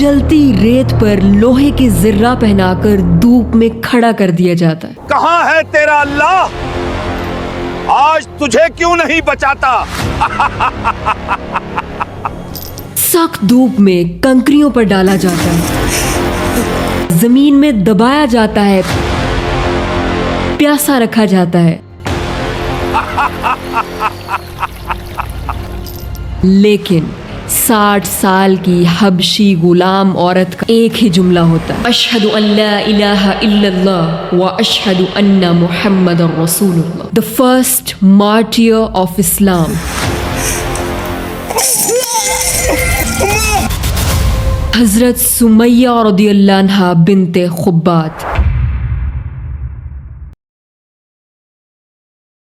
جلتی ریت پر لوہے کی زرہ پہنا کر دھوپ میں کھڑا کر دیا جاتا ہے۔ کہاں ہے تیرا اللہ؟ آج تجھے کیوں نہیں بچاتا؟ سخت دھوپ میں کنکریوں پر ڈالا جاتا ہے، زمین میں دبایا جاتا ہے، پیاسا رکھا جاتا ہے، لیکن 60 سال کی حبشی غلام عورت کا ایک ہی جملہ ہوتا ہے، اشہد ان لا الہ الا اللہ و اشہد ان محمد رسول اللہ، the first martyr of Islam۔ حضرت سمیہ رضی اللہ عنہا بنت خبات۔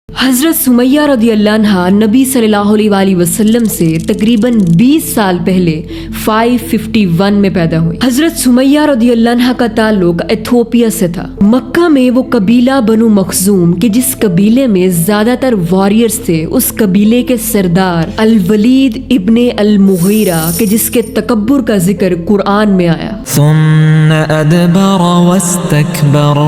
حضرت سمیہ رضی اللہ عنہا نبی صلی اللہ علیہ وآلہ وسلم سے تقریباً 20 سال پہلے 551 میں پیدا ہوئی۔ حضرت سمیہ رضی اللہ عنہا کا تعلق ایتھوپیا سے تھا۔ مکہ میں وہ قبیلہ بنو مخزوم کہ جس قبیلے میں زیادہ تر واریئرز تھے، اس قبیلے کے سردار الولید ابن المغیرہ کہ جس کے تکبر کا ذکر قرآن میں آیا، ثم ادبر واستکبر،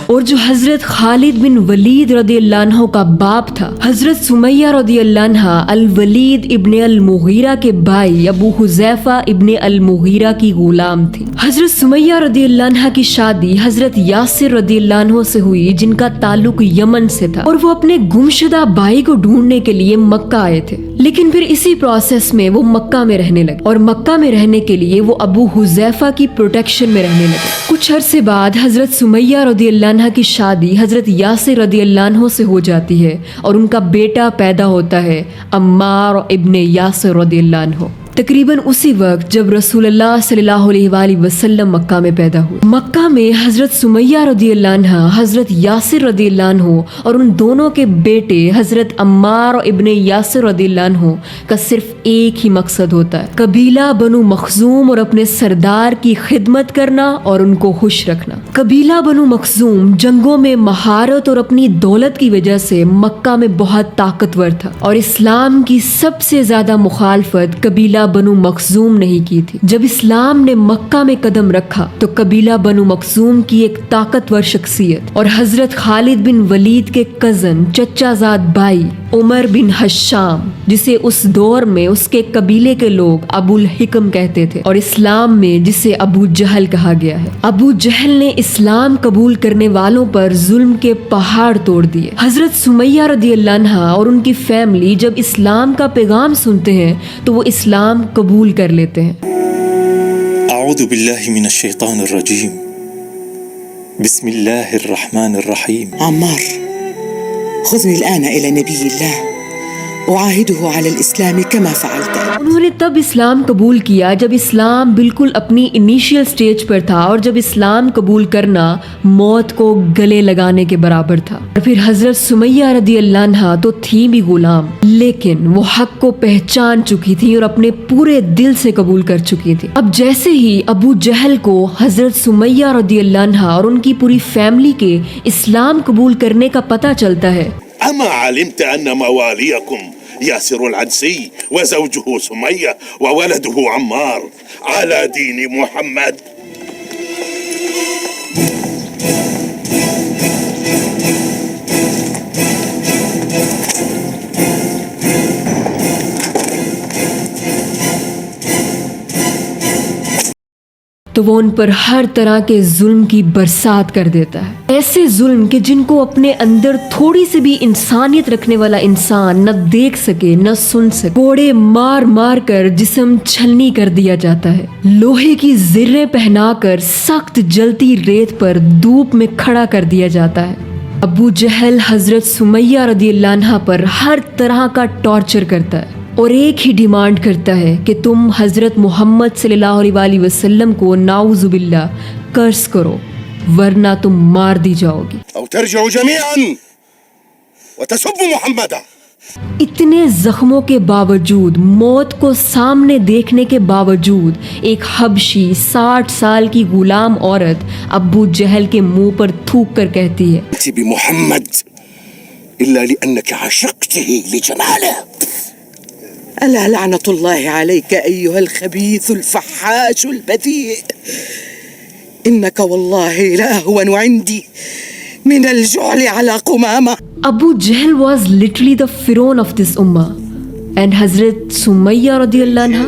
اور جو حضرت خالد بن ولید رضی اللہ عنہ کا باپ تھا۔ حضرت سمیہ رضی اللہ عنہ الولید ابن المغیرہ کے بھائی ابو حذیفہ ابن المغیرہ کی غلام تھی۔ حضرت سمیہ رضی اللہ عنہ کی شادی حضرت یاسر رضی اللہ عنہ سے ہوئی جن کا تعلق یمن سے تھا، اور وہ اپنے گمشدہ بھائی کو ڈھونڈنے کے لیے مکہ آئے تھے، لیکن پھر اسی پروسیس میں وہ مکہ میں رہنے لگے، اور مکہ میں رہنے کے لیے وہ ابو حذیفہ کی پروٹیکشن میں رہنے لگے۔ کچھ عرصے بعد حضرت سمیہ رضی اللہ عنہ کی شادی حضرت یاسر رضی اللہ عنہ سے ہو جاتی ہے، اور ان کا بیٹا پیدا ہوتا ہے عمار ابن یاسر رضی اللہ عنہ، تقریباً اسی وقت جب رسول اللہ صلی اللہ علیہ وآلہ وسلم مکہ میں پیدا ہوئے۔ مکہ میں حضرت سمیہ رضی اللہ عنہ، حضرت یاسر رضی اللہ عنہ اور ان دونوں کے بیٹے حضرت عمار ابن یاسر رضی اللہ عنہ کا صرف ایک ہی مقصد ہوتا ہے، قبیلہ بنو مخزوم اور اپنے سردار کی خدمت کرنا اور ان کو خوش رکھنا۔ قبیلہ بنو مخزوم جنگوں میں مہارت اور اپنی دولت کی وجہ سے مکہ میں بہت طاقتور تھا، اور اسلام کی سب سے زیادہ مخالفت قبیلہ بنو مخزوم نہیں کی تھی۔ جب اسلام نے مکہ میں قدم رکھا تو قبیلہ بنو مخزوم کی ایک طاقتور شخصیت اور حضرت خالد بن ولید کے کزن چچا زاد بھائی عمر بن ہشام، جسے اس دور میں اس کے قبیلے کے لوگ ابو الحکم کہتے تھے، اور اسلام میں جسے ابو جہل کہا گیا ہے۔ ابو جہل نے اسلام قبول کرنے والوں پر ظلم کے پہاڑ توڑ دیے۔ حضرت سمیہ رضی اللہ عنہا اور ان کی فیملی جب اسلام کا پیغام سنتے ہیں تو وہ اسلام قبول کر لیتے ہیں۔ اعوذ باللہ من الشیطان الرجیم، بسم اللہ الرحمن الرحیم۔ عمار، خذني الآن إلى نبي الله أعاهده على الإسلام كما فعلت۔ انہوں نے تب اسلام قبول کیا جب اسلام بالکل اپنی انیشیل سٹیج پر تھا، اور جب اسلام قبول کرنا موت کو گلے لگانے کے برابر تھا۔ اور پھر حضرت سمیہ رضی اللہ عنہا تو تھی بھی غلام، لیکن وہ حق کو پہچان چکی تھی اور اپنے پورے دل سے قبول کر چکی تھی۔ اب جیسے ہی ابو جہل کو حضرت سمیہ رضی اللہ عنہا اور ان کی پوری فیملی کے اسلام قبول کرنے کا پتہ چلتا ہے، اما علمت ان مواليكم ياسر العنسي وزوجه سمية وولده عمار على دين محمد؟ تو وہ ان پر ہر طرح کے ظلم کی برسات کر دیتا ہے، ایسے ظلم کہ جن کو اپنے اندر تھوڑی سی بھی انسانیت رکھنے والا انسان نہ دیکھ سکے نہ سن سکے۔ کوڑے مار مار کر جسم چھلنی کر دیا جاتا ہے، لوہے کی زریں پہنا کر سخت جلتی ریت پر دھوپ میں کھڑا کر دیا جاتا ہے۔ ابو جہل حضرت سمیہ رضی اللہ عنہا پر ہر طرح کا ٹارچر کرتا ہے، اور ایک ہی ڈیمانڈ کرتا ہے کہ تم حضرت محمد صلی اللہ علیہ وآلہ وسلم کو نعوذ باللہ کرس کرو، ورنہ تم مار دی جاؤ گی، او ترجعوا جميعا وتسبوا محمدا۔ اتنے زخموں کے باوجود، موت کو سامنے دیکھنے کے باوجود، ایک حبشی 60 سال کی غلام عورت ابو جہل کے منہ پر تھوک کر کہتی ہے، بمحمد الا لانك عشقته لجماله۔ ألا لعنة الله عليك أيها الخبيث الفحاش البذيء، إنك والله لأهون عندي من الجعل على قمامة. Abu Jahl was literally the Pharaoh of this ummah, and Hazrat Sumayya radiallahu anha,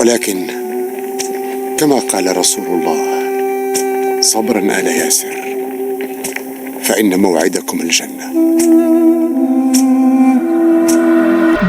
ولكن كما قال رسول الله صبرا آل ياسر فإن موعدكم الجنة.